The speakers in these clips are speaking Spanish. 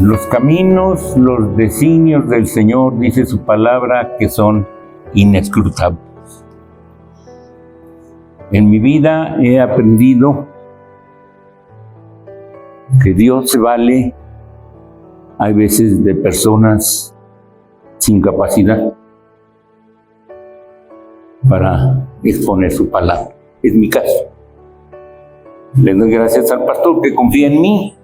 Los caminos, los designios del Señor, dice su palabra, que son inescrutables. En mi vida he aprendido que Dios se vale, hay veces, de personas sin capacidad para exponer su palabra. Es mi caso. Le doy gracias al pastor que confía en mí.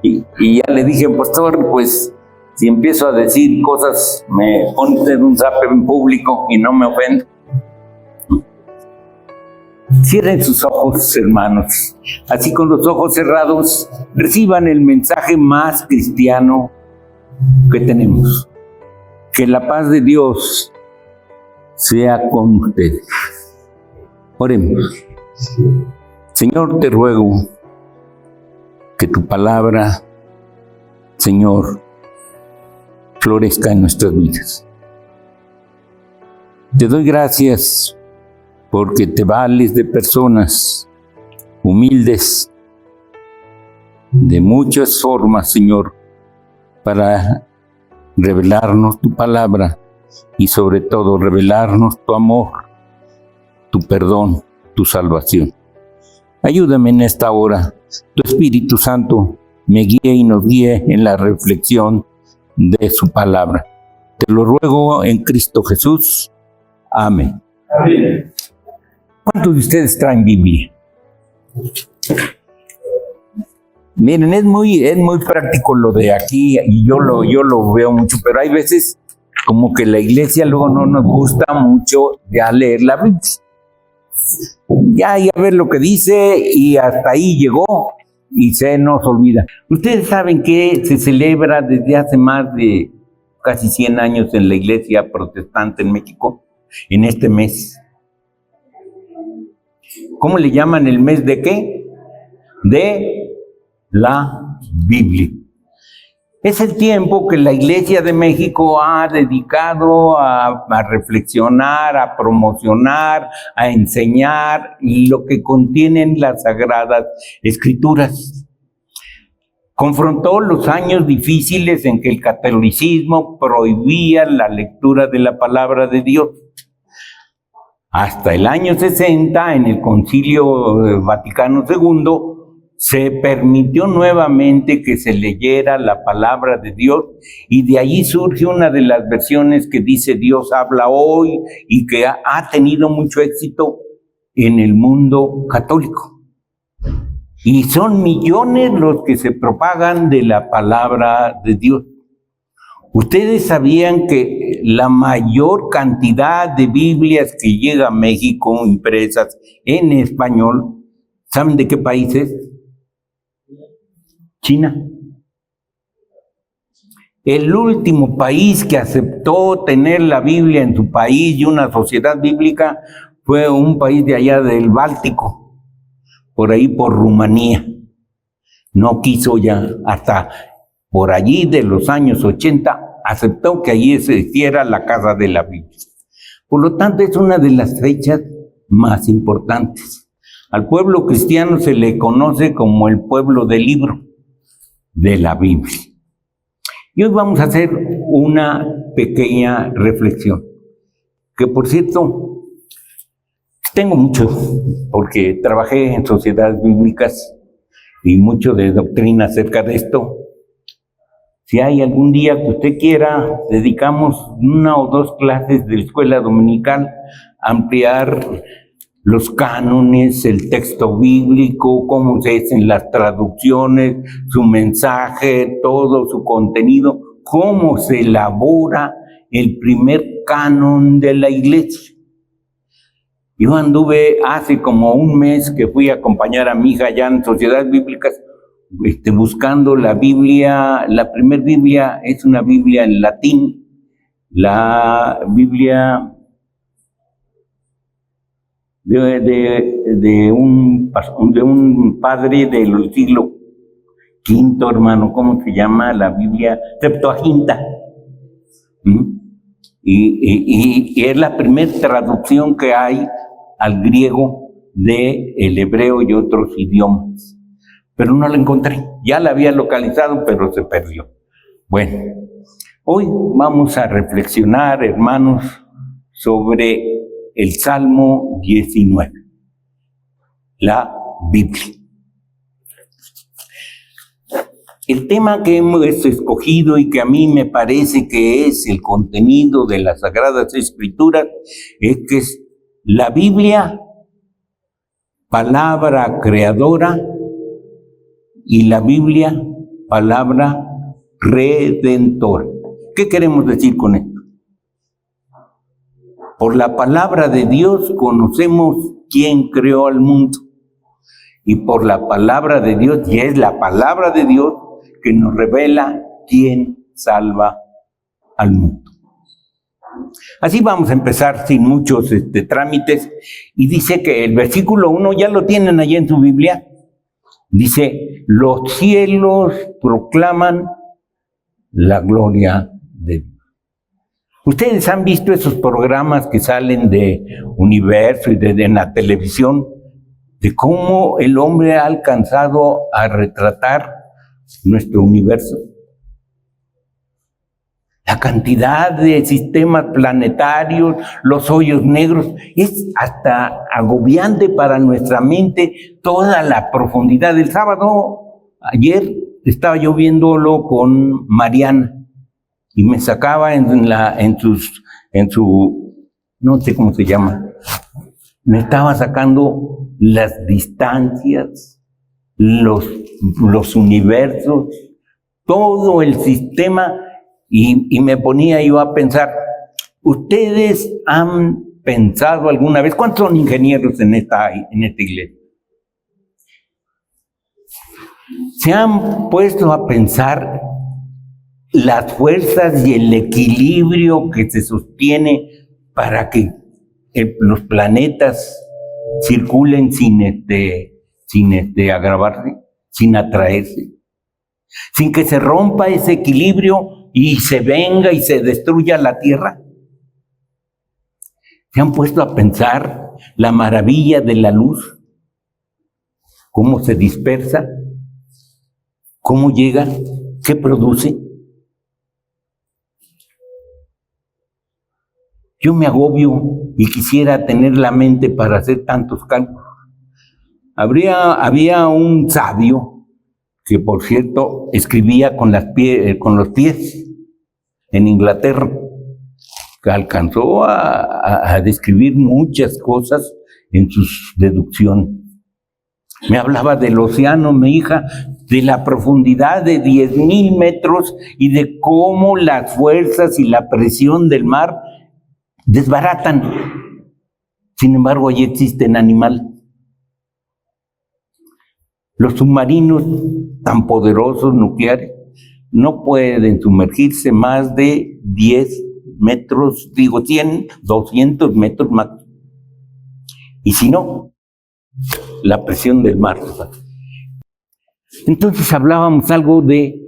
Y ya le dije, pastor, pues si empiezo a decir cosas, me pone usted un zape en público y no me ofendo. Cierren sus ojos, hermanos. Así, con los ojos cerrados, reciban el mensaje más cristiano que tenemos. Que la paz de Dios sea con ustedes. Oremos. Señor, te ruego que tu palabra, Señor, florezca en nuestras vidas. Te doy gracias porque te vales de personas humildes, de muchas formas, Señor, para revelarnos tu palabra y sobre todo revelarnos tu amor, tu perdón, tu salvación. Ayúdame en esta hora. Tu Espíritu Santo me guíe y nos guíe en la reflexión de su palabra. Te lo ruego en Cristo Jesús. Amén. Amén. ¿Cuántos de ustedes traen Biblia? Miren, es muy práctico lo de aquí, y yo lo veo mucho, pero hay veces como que la iglesia luego no nos gusta mucho ya leer la Biblia. Ya ver lo que dice y hasta ahí llegó y se nos olvida. Ustedes saben que se celebra desde hace más de casi 100 años en la iglesia protestante en México, en este mes. ¿Cómo le llaman el mes de qué? De la Biblia. Es el tiempo que la Iglesia de México ha dedicado a reflexionar, a promocionar, a enseñar lo que contienen las Sagradas Escrituras. Confrontó los años difíciles en que el catolicismo prohibía la lectura de la palabra de Dios. Hasta el año 60, en el Concilio Vaticano II, se permitió nuevamente que se leyera la palabra de Dios, y de allí surge una de las versiones que dice Dios habla hoy, y que ha tenido mucho éxito en el mundo católico. Y son millones los que se propagan de la palabra de Dios. ¿Ustedes sabían que la mayor cantidad de Biblias que llega a México impresas en español, ¿saben de qué país es? China. El último país que aceptó tener la Biblia en su país y una sociedad bíblica fue un país de allá del Báltico, por ahí por Rumanía. No quiso ya, hasta por allí de los años 80, aceptó que allí existiera la Casa de la Biblia. Por lo tanto, es una de las fechas más importantes. Al pueblo cristiano se le conoce como el pueblo del libro de la Biblia. Y hoy vamos a hacer una pequeña reflexión, que por cierto, tengo mucho, porque trabajé en sociedades bíblicas y mucho de doctrina acerca de esto. Si hay algún día que usted quiera, dedicamos 1 o 2 clases de la escuela dominical a ampliar los cánones, el texto bíblico, cómo se hacen las traducciones, su mensaje, todo su contenido, cómo se elabora el primer canon de la iglesia. Yo anduve hace como un mes que fui a acompañar a mi hija allá en sociedades bíblicas, buscando la Biblia. La primer Biblia es una Biblia en latín, la Biblia de un padre del siglo V, hermano. ¿Cómo se llama la Biblia? Septuaginta. Y es la primera traducción que hay al griego del hebreo y otros idiomas. pero no la encontré. Ya la había localizado, pero se perdió. Bueno, hoy vamos a reflexionar, hermanos, sobre el Salmo 19, la Biblia. El tema que hemos escogido y que a mí me parece que es el contenido de las Sagradas Escrituras es que es la Biblia, palabra creadora, y la Biblia, palabra redentora. ¿Qué queremos decir con esto? Por la palabra de Dios conocemos quién creó al mundo. Y por la palabra de Dios, y es la palabra de Dios que nos revela quién salva al mundo. Así vamos a empezar sin muchos trámites. Y dice que el versículo 1, ya lo tienen allí en su Biblia. Dice, los cielos proclaman la gloria de Dios. Ustedes han visto esos programas que salen de Universo y de la televisión, de cómo el hombre ha alcanzado a retratar nuestro universo. La cantidad de sistemas planetarios, los hoyos negros, es hasta agobiante para nuestra mente toda la profundidad. Del sábado, ayer, estaba yo viéndolo con Mariana y me sacaba en su, no sé cómo se llama, me estaba sacando las distancias, los universos, todo el sistema. Y me ponía yo a pensar, ¿ustedes han pensado alguna vez? ¿Cuántos son ingenieros en esta iglesia? ¿Se han puesto a pensar las fuerzas y el equilibrio que se sostiene para que los planetas circulen sin agravarse, sin atraerse? Sin que se rompa ese equilibrio y se venga y se destruya la tierra. ¿Se han puesto a pensar la maravilla de la luz? ¿Cómo se dispersa? ¿Cómo llega? ¿Qué produce? Yo me agobio y quisiera tener la mente para hacer tantos cálculos. Había un sabio que, por cierto, escribía con los pies en Inglaterra, que alcanzó a describir muchas cosas en sus deducciones. Me hablaba del océano, mi hija, de la profundidad de 10,000 metros y de cómo las fuerzas y la presión del mar desbaratan. Sin embargo, allí existen animales. Los submarinos tan poderosos nucleares no pueden sumergirse más de 10 metros, 100, 200 metros más. Y si no, la presión del mar. Entonces hablábamos algo de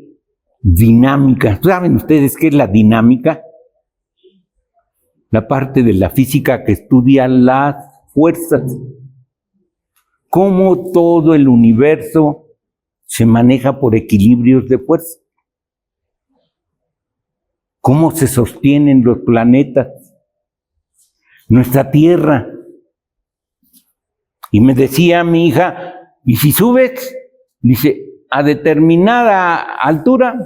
dinámica. ¿Saben ustedes qué es la dinámica? La parte de la física que estudia las fuerzas. Cómo todo el universo se maneja por equilibrios de fuerza. Cómo se sostienen los planetas. Nuestra Tierra. Y me decía mi hija, ¿y si subes? Dice, a determinada altura,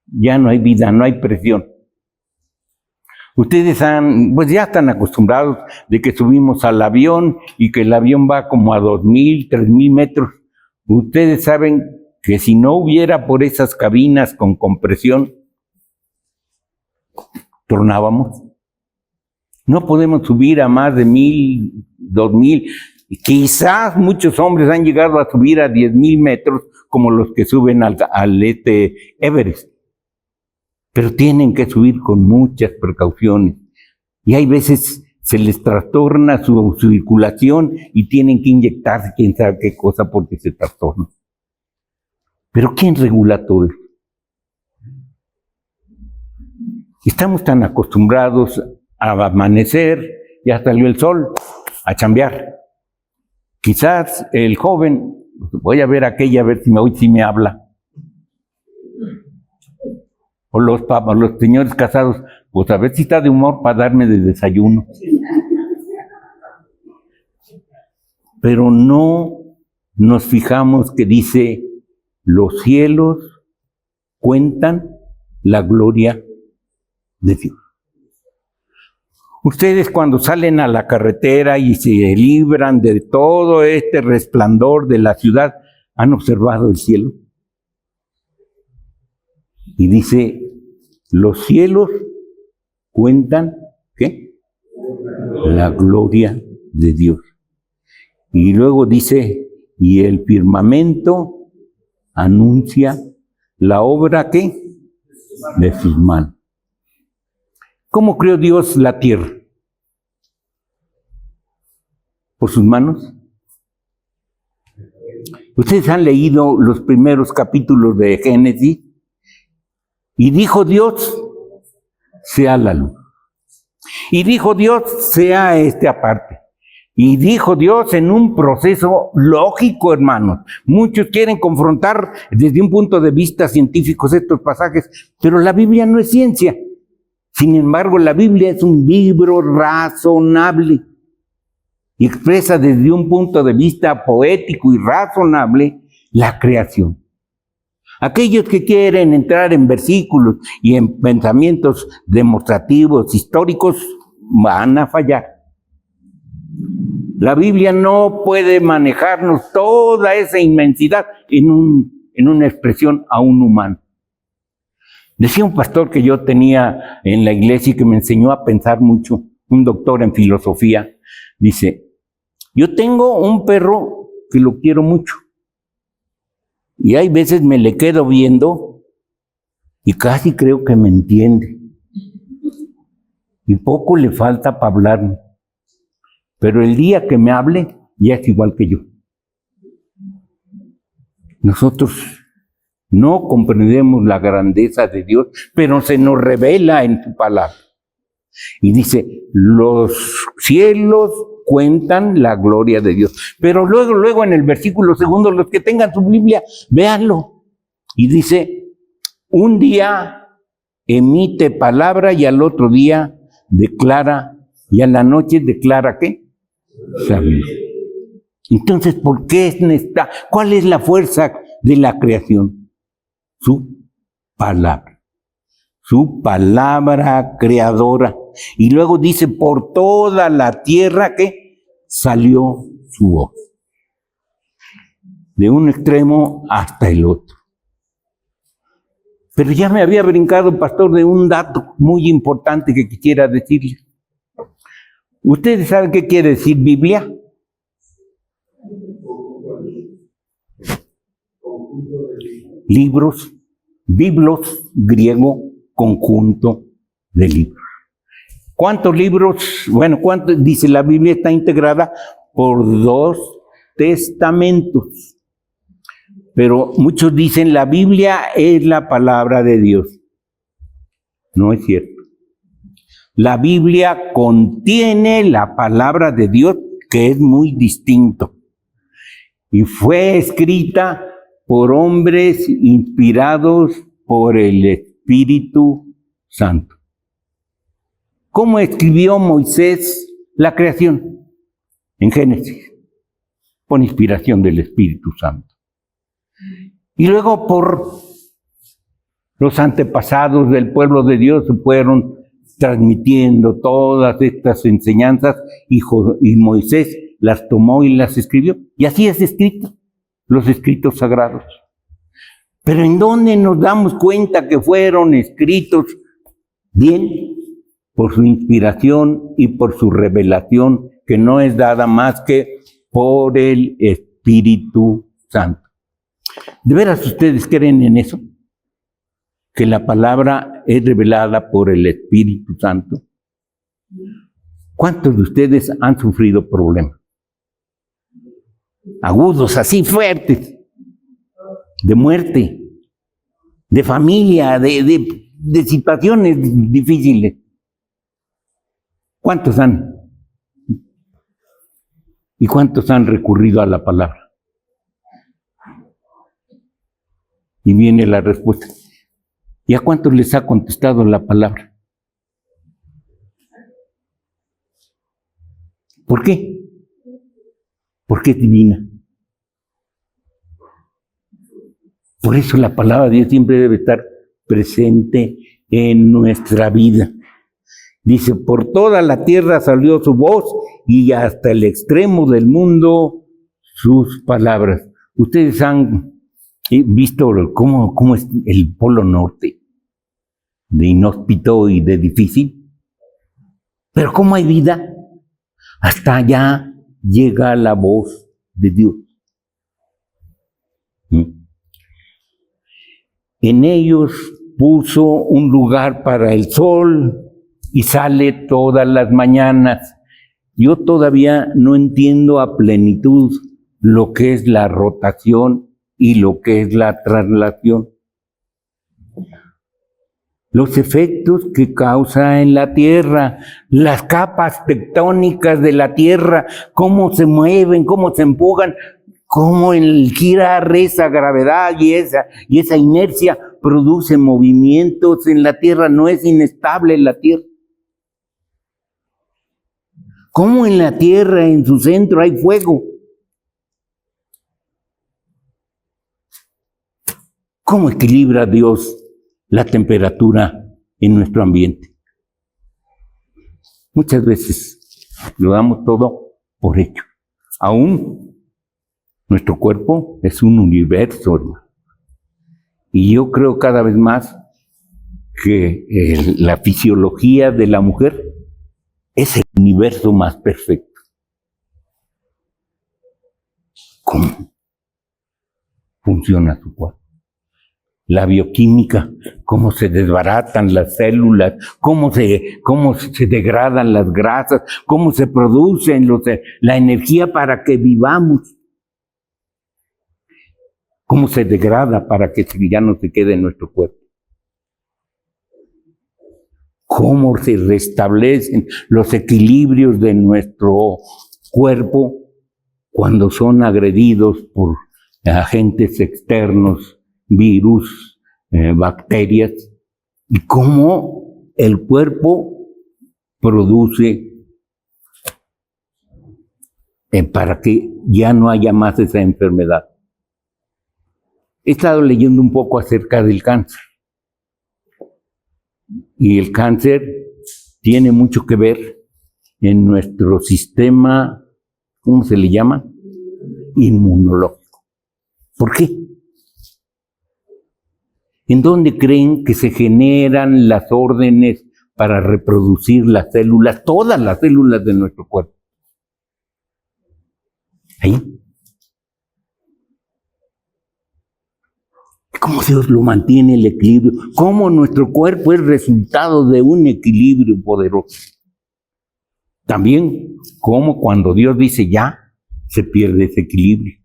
ya no hay vida, no hay presión. Ustedes pues ya están acostumbrados de que subimos al avión y que el avión va como a 2,000, 3,000 metros. Ustedes saben que si no hubiera por esas cabinas con compresión, tornábamos. No podemos subir a más de 1,000, 2,000. Quizás muchos hombres han llegado a subir a 10,000 metros como los que suben al Everest. Pero tienen que subir con muchas precauciones. Y hay veces se les trastorna su circulación y tienen que inyectarse quién sabe qué cosa porque se trastorna. Pero ¿quién regula todo eso? Estamos tan acostumbrados a amanecer, ya salió el sol, a chambear, Quizás el joven, voy a ver aquella, a ver si hoy sí me habla. O los señores casados, pues a ver si está de humor para darme de desayuno. Pero no nos fijamos que dice, los cielos cuentan la gloria de Dios. Ustedes cuando salen a la carretera y se libran de todo este resplandor de la ciudad, ¿han observado el cielo? Y dice, los cielos cuentan, ¿qué? La gloria de Dios. Y luego dice, y el firmamento anuncia la obra, ¿qué? De sus manos. ¿Cómo creó Dios la tierra? ¿Por sus manos? Ustedes han leído los primeros capítulos de Génesis. Y dijo Dios, sea la luz. Y dijo Dios, sea aparte. Y dijo Dios en un proceso lógico, hermanos. Muchos quieren confrontar desde un punto de vista científico estos pasajes, pero la Biblia no es ciencia. Sin embargo, la Biblia es un libro razonable y expresa desde un punto de vista poético y razonable la creación. Aquellos que quieren entrar en versículos y en pensamientos demostrativos, históricos, van a fallar. La Biblia no puede manejarnos toda esa inmensidad en una expresión aún humana. Decía un pastor que yo tenía en la iglesia y que me enseñó a pensar mucho, un doctor en filosofía, dice, yo tengo un perro que lo quiero mucho. Y hay veces me le quedo viendo y casi creo que me entiende. Y poco le falta para hablarme. Pero el día que me hable, ya es igual que yo. Nosotros no comprendemos la grandeza de Dios, pero se nos revela en su palabra. Y dice, los cielos cuentan la gloria de Dios. Pero luego en el versículo segundo, los que tengan su Biblia, véanlo. Y dice, un día emite palabra y al otro día declara, y a la noche declara, ¿qué? Sabiduría. Entonces, ¿por qué está? ¿Cuál es la fuerza de la creación? Su palabra. Su palabra creadora. Y luego dice, por toda la tierra que salió su voz. De un extremo hasta el otro. Pero ya me había brincado, pastor, de un dato muy importante que quisiera decirle. ¿Ustedes saben qué quiere decir Biblia? Libros, biblos, griego, conjunto de libros. ¿Cuántos libros? Bueno, ¿cuántos? Dice la Biblia está integrada por 2 testamentos. Pero muchos dicen la Biblia es la palabra de Dios. No es cierto. La Biblia contiene la palabra de Dios, que es muy distinto. Y fue escrita por hombres inspirados por el Espíritu Santo. ¿Cómo escribió Moisés la creación? En Génesis, por inspiración del Espíritu Santo. Y luego por los antepasados del pueblo de Dios se fueron transmitiendo todas estas enseñanzas y Moisés las tomó y las escribió. Y así es escrito, los escritos sagrados. Pero ¿en dónde nos damos cuenta que fueron escritos bien? Por su inspiración y por su revelación, que no es dada más que por el Espíritu Santo. ¿De veras ustedes creen en eso? Que la palabra es revelada por el Espíritu Santo. ¿Cuántos de ustedes han sufrido problemas? Agudos, así fuertes, de muerte, de familia, de situaciones difíciles. ¿Cuántos han? ¿Y cuántos han recurrido a la palabra? Y viene la respuesta. ¿Y a cuántos les ha contestado la palabra? ¿Por qué? Porque es divina. Por eso la palabra de Dios siempre debe estar presente en nuestra vida. Dice, por toda la tierra salió su voz y hasta el extremo del mundo sus palabras. Ustedes han visto cómo es el Polo Norte, de inhóspito y de difícil. Pero cómo hay vida, hasta allá llega la voz de Dios. En ellos puso un lugar para el sol y sale todas las mañanas. Yo todavía no entiendo a plenitud lo que es la rotación y lo que es la traslación. Los efectos que causa en la Tierra, las capas tectónicas de la Tierra, cómo se mueven, cómo se empujan, cómo el girar esa gravedad y esa inercia produce movimientos en la Tierra, no es inestable la Tierra. Cómo en la Tierra, en su centro, hay fuego. ¿Cómo equilibra Dios la temperatura en nuestro ambiente? Muchas veces lo damos todo por hecho. Aún nuestro cuerpo es un universo, hermano. Y yo creo cada vez más que la fisiología de la mujer es el universo más perfecto. ¿Cómo funciona su cuerpo? La bioquímica, cómo se desbaratan las células, cómo se degradan las grasas, cómo se produce la energía para que vivamos, cómo se degrada para que ya no se quede en nuestro cuerpo, cómo se restablecen los equilibrios de nuestro cuerpo cuando son agredidos por agentes externos, virus, bacterias, y cómo el cuerpo produce para que ya no haya más esa enfermedad. He estado leyendo un poco acerca del cáncer. Y el cáncer tiene mucho que ver en nuestro sistema, ¿cómo se le llama? Inmunológico. ¿Por qué? ¿En dónde creen que se generan las órdenes para reproducir las células, todas las células de nuestro cuerpo? Ahí. ¿Cómo Dios lo mantiene el equilibrio? ¿Cómo nuestro cuerpo es resultado de un equilibrio poderoso? También, cómo cuando Dios dice ya, se pierde ese equilibrio.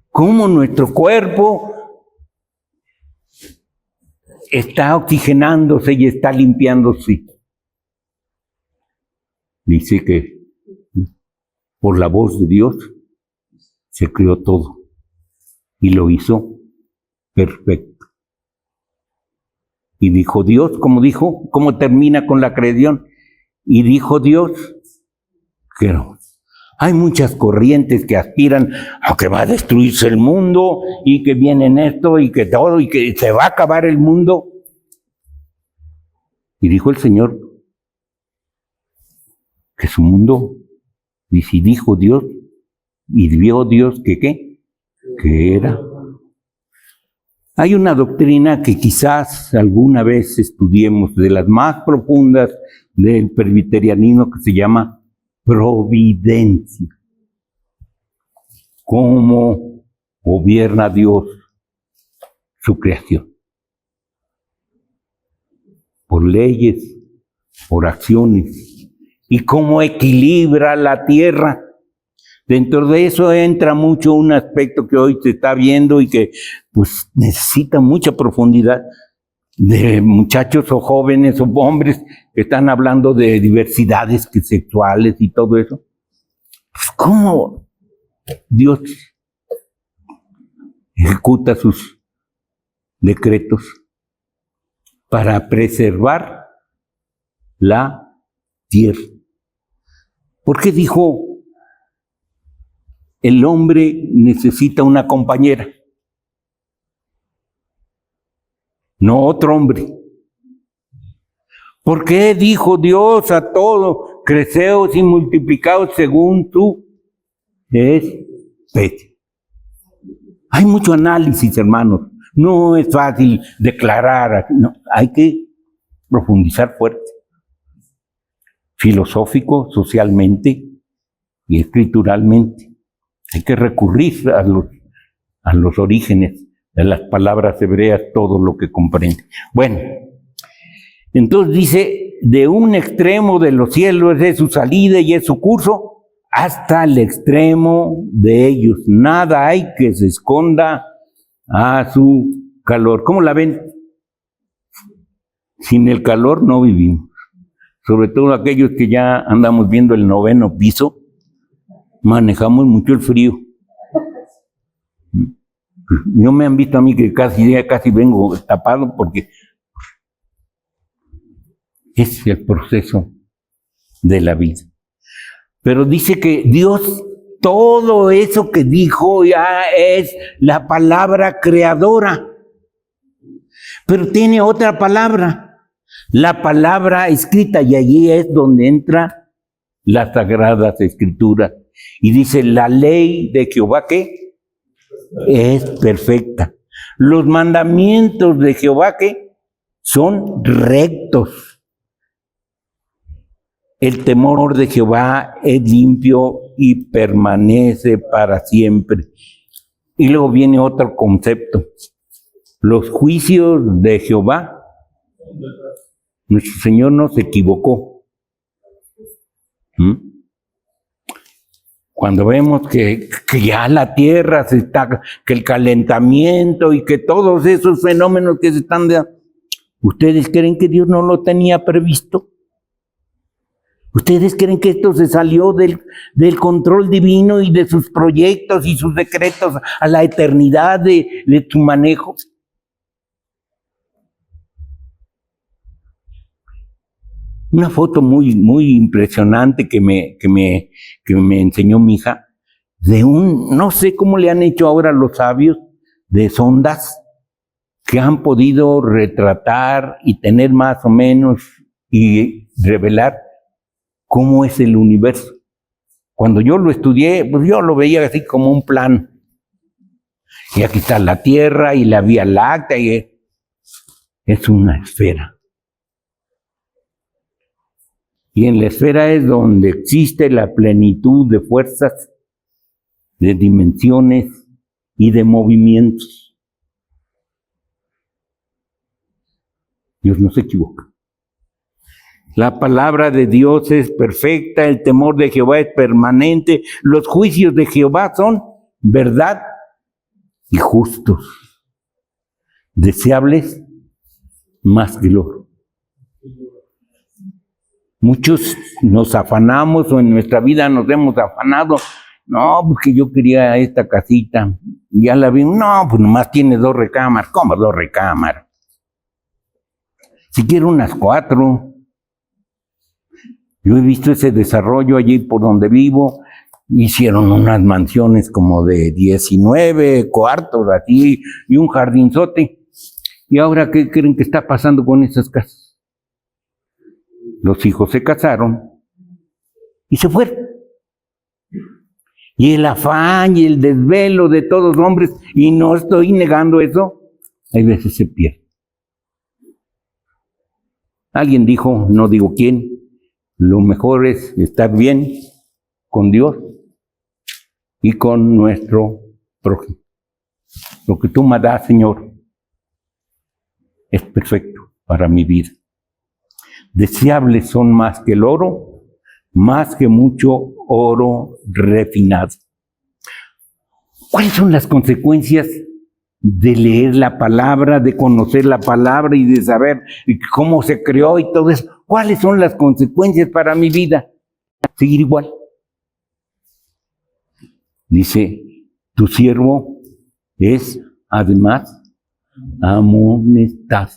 Cómo nuestro cuerpo está oxigenándose y está limpiándose. Dice que por la voz de Dios se creó todo y lo hizo perfecto. Y dijo Dios, ¿cómo termina con la creación? Y dijo Dios que no. Hay muchas corrientes que aspiran a que va a destruirse el mundo y que vienen esto y que todo y que se va a acabar el mundo. Y dijo el Señor que su mundo, y si dijo Dios, y vio Dios que ¿qué? Que era. Hay una doctrina que quizás alguna vez estudiemos, de las más profundas del presbiterianismo, que se llama providencia. ¿Cómo gobierna Dios su creación? Por leyes, por acciones. ¿Y cómo equilibra la tierra? Dentro de eso entra mucho un aspecto que hoy se está viendo y que pues necesita mucha profundidad, de muchachos o jóvenes o hombres que están hablando de diversidades sexuales y todo eso. Pues, ¿Cómo Dios ejecuta sus decretos para preservar la tierra? ¿Por qué dijo el hombre necesita una compañera? No otro hombre. ¿Por qué dijo Dios a todo, creceos y multiplicaos según tu especie? Hay mucho análisis, hermanos. No es fácil declarar, no, hay que profundizar fuerte. Filosófico, socialmente y escrituralmente. Hay que recurrir a los orígenes de las palabras hebreas, todo lo que comprende. Bueno, entonces dice, de un extremo de los cielos es su salida y es su curso, hasta el extremo de ellos. Nada hay que se esconda a su calor. ¿Cómo la ven? Sin el calor no vivimos. Sobre todo aquellos que ya andamos viendo el 9º piso, manejamos mucho el frío. No me han visto a mí que casi vengo tapado porque es el proceso de la vida. Pero dice que Dios, todo eso que dijo ya es la palabra creadora. Pero tiene otra palabra, la palabra escrita, y allí es donde entra las sagradas escrituras. Y dice, la ley de Jehová, ¿qué? Es perfecta. Los mandamientos de Jehová, ¿qué? Son rectos. El temor de Jehová es limpio y permanece para siempre. Y luego viene otro concepto. Los juicios de Jehová, nuestro Señor no se equivocó. Cuando vemos que ya la tierra se está, que el calentamiento y que todos esos fenómenos que se están dando, ¿ustedes creen que Dios no lo tenía previsto? ¿Ustedes creen que esto se salió del control divino y de sus proyectos y sus decretos a la eternidad de su manejo? Una foto muy impresionante que me enseñó mi hija, de no sé cómo le han hecho ahora los sabios, de sondas que han podido retratar y tener más o menos y revelar cómo es el universo. Cuando yo lo estudié, pues yo lo veía así como un plano. Y aquí está la Tierra y la Vía Láctea, y es una esfera. Y en la esfera es donde existe la plenitud de fuerzas, de dimensiones y de movimientos. Dios no se equivoca. La palabra de Dios es perfecta, el temor de Jehová es permanente, los juicios de Jehová son verdad y justos, deseables más que el oro. Muchos nos afanamos o en nuestra vida nos hemos afanado. No, porque yo quería esta casita. Ya la vi. No, pues nomás tiene 2 recámaras. ¿Cómo 2 recámaras? Si quiero unas 4. Yo he visto ese desarrollo allí por donde vivo. Hicieron unas mansiones como de 19 cuartos así y un jardinzote. ¿Y ahora qué creen que está pasando con esas casas? Los hijos se casaron y se fueron. Y el afán y el desvelo de todos los hombres, y no estoy negando eso, hay veces se pierde. Alguien dijo, no digo quién, lo mejor es estar bien con Dios y con nuestro prójimo. Lo que tú me das, Señor, es perfecto para mi vida. Deseables son más que el oro, más que mucho oro refinado. ¿Cuáles son las consecuencias de leer la palabra, de conocer la palabra y de saber cómo se creó y todo eso? ¿Cuáles son las consecuencias para mi vida? Seguir igual. Dice, tu siervo es además amonestado.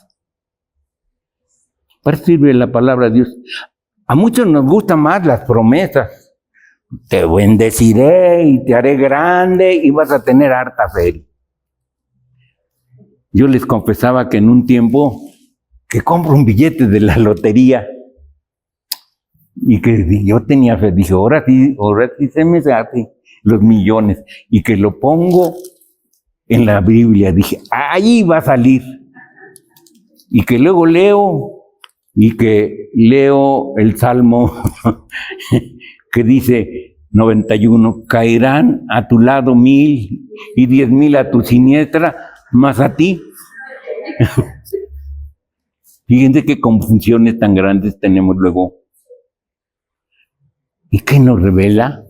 Para sirve la palabra de Dios. A muchos nos gustan más las promesas. Te bendeciré y te haré grande y vas a tener harta feria. Yo les confesaba que en un tiempo que compro un billete de la lotería y que yo tenía fe, dije, ahora sí se me hace los millones, y que lo pongo en la Biblia, dije, ahí va a salir, y que luego leo el Salmo que dice 91, caerán a tu lado 1000 y 10,000 a tu siniestra, más a ti. Fíjense qué confusiones tan grandes tenemos luego. ¿Y qué nos revela?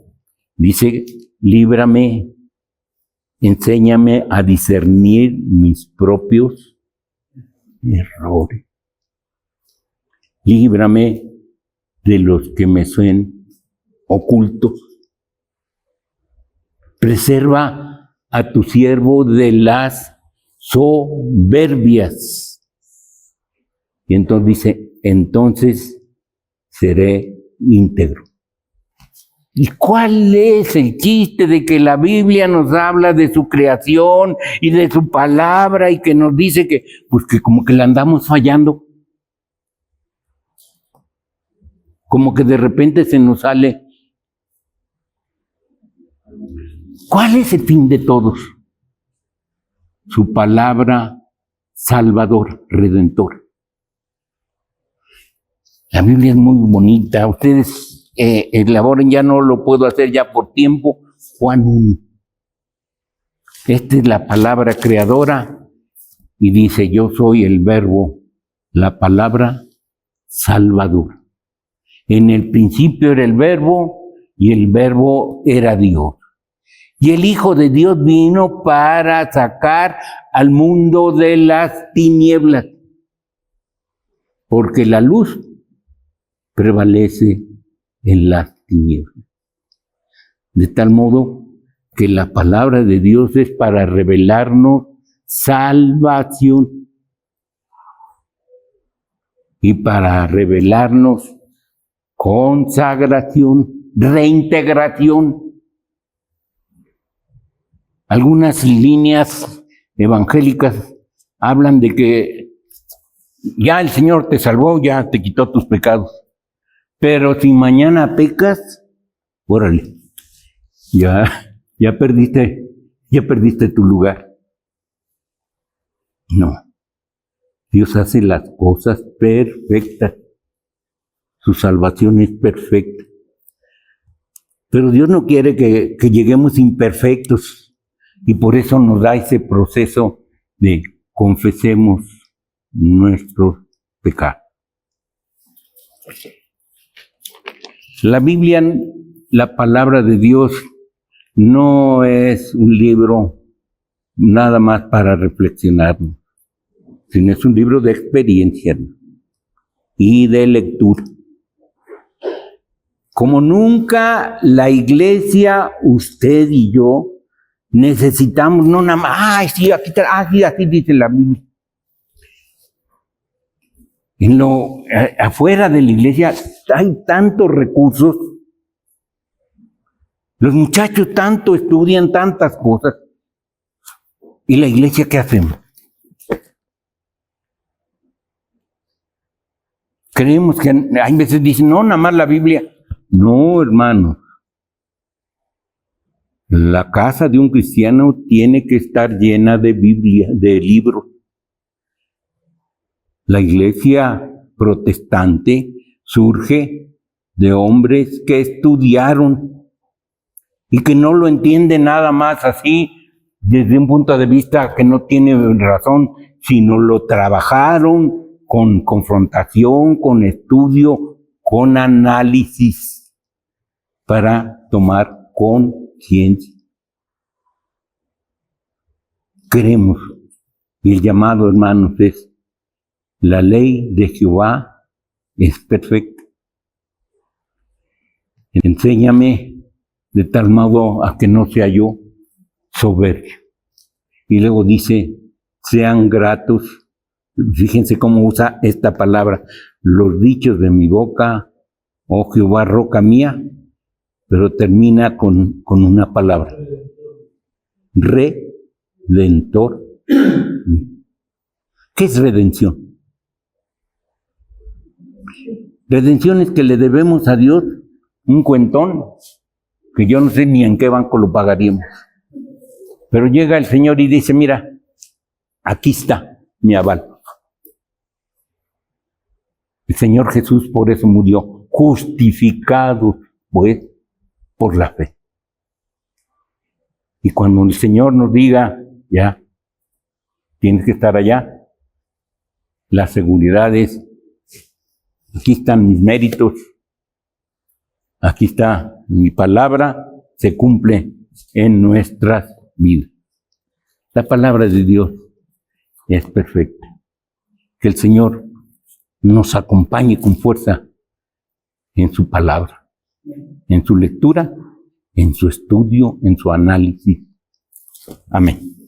Dice, líbrame, enséñame a discernir mis propios errores. Líbrame de los que me son ocultos. Preserva a tu siervo de las soberbias. Y entonces dice, entonces seré íntegro. ¿Y cuál es el chiste de que la Biblia nos habla de su creación y de su palabra y que nos dice que, pues que como que la andamos fallando? Como que de repente se nos sale. ¿Cuál es el fin de todos? Su palabra salvador, redentor. La Biblia es muy bonita. Ustedes elaboren, ya no lo puedo hacer ya por tiempo. Juan 1. Esta es la palabra creadora y dice, yo soy el verbo, la palabra salvador. En el principio era el verbo y el verbo era Dios. Y el Hijo de Dios vino para sacar al mundo de las tinieblas, porque la luz prevalece en las tinieblas. De tal modo que la palabra de Dios es para revelarnos salvación y para revelarnos consagración, reintegración. Algunas líneas evangélicas hablan de que ya el Señor te salvó, ya te quitó tus pecados. Pero si mañana pecas, órale, ya perdiste tu lugar. No, Dios hace las cosas perfectas. Su salvación es perfecta. Pero Dios no quiere que lleguemos imperfectos y por eso nos da ese proceso de confesemos nuestros pecados. La Biblia, la palabra de Dios, no es un libro nada más para reflexionar, sino es un libro de experiencia y de lectura. Como nunca la iglesia, usted y yo, necesitamos no nada más, así dice la Biblia. Afuera de la iglesia hay tantos recursos. Los muchachos tanto estudian tantas cosas. ¿Y la iglesia qué hacemos? Creemos que hay veces dicen, no, nada más la Biblia. No, hermano. La casa de un cristiano tiene que estar llena de Biblia, de libros. La iglesia protestante surge de hombres que estudiaron y que no lo entienden nada más así desde un punto de vista que no tiene razón, sino lo trabajaron con confrontación, con estudio, con análisis para tomar conciencia. Creemos, y el llamado, hermanos, es la ley de Jehová es perfecta. Enséñame de tal modo a que no sea yo soberbio. Y luego dice, sean gratos. Fíjense cómo usa esta palabra, los dichos de mi boca, oh Jehová, roca mía, pero termina con una palabra, redentor. ¿Qué es redención? Redención es que le debemos a Dios un cuentón, que yo no sé ni en qué banco lo pagaríamos. Pero llega el Señor y dice, mira, aquí está mi aval. El Señor Jesús por eso murió, justificado, pues, por la fe. Y cuando el Señor nos diga, ya, tienes que estar allá, la seguridad es, aquí están mis méritos, aquí está mi palabra, se cumple en nuestras vidas. La palabra de Dios es perfecta. Que el Señor nos acompañe con fuerza en su palabra, en su lectura, en su estudio, en su análisis. Amén.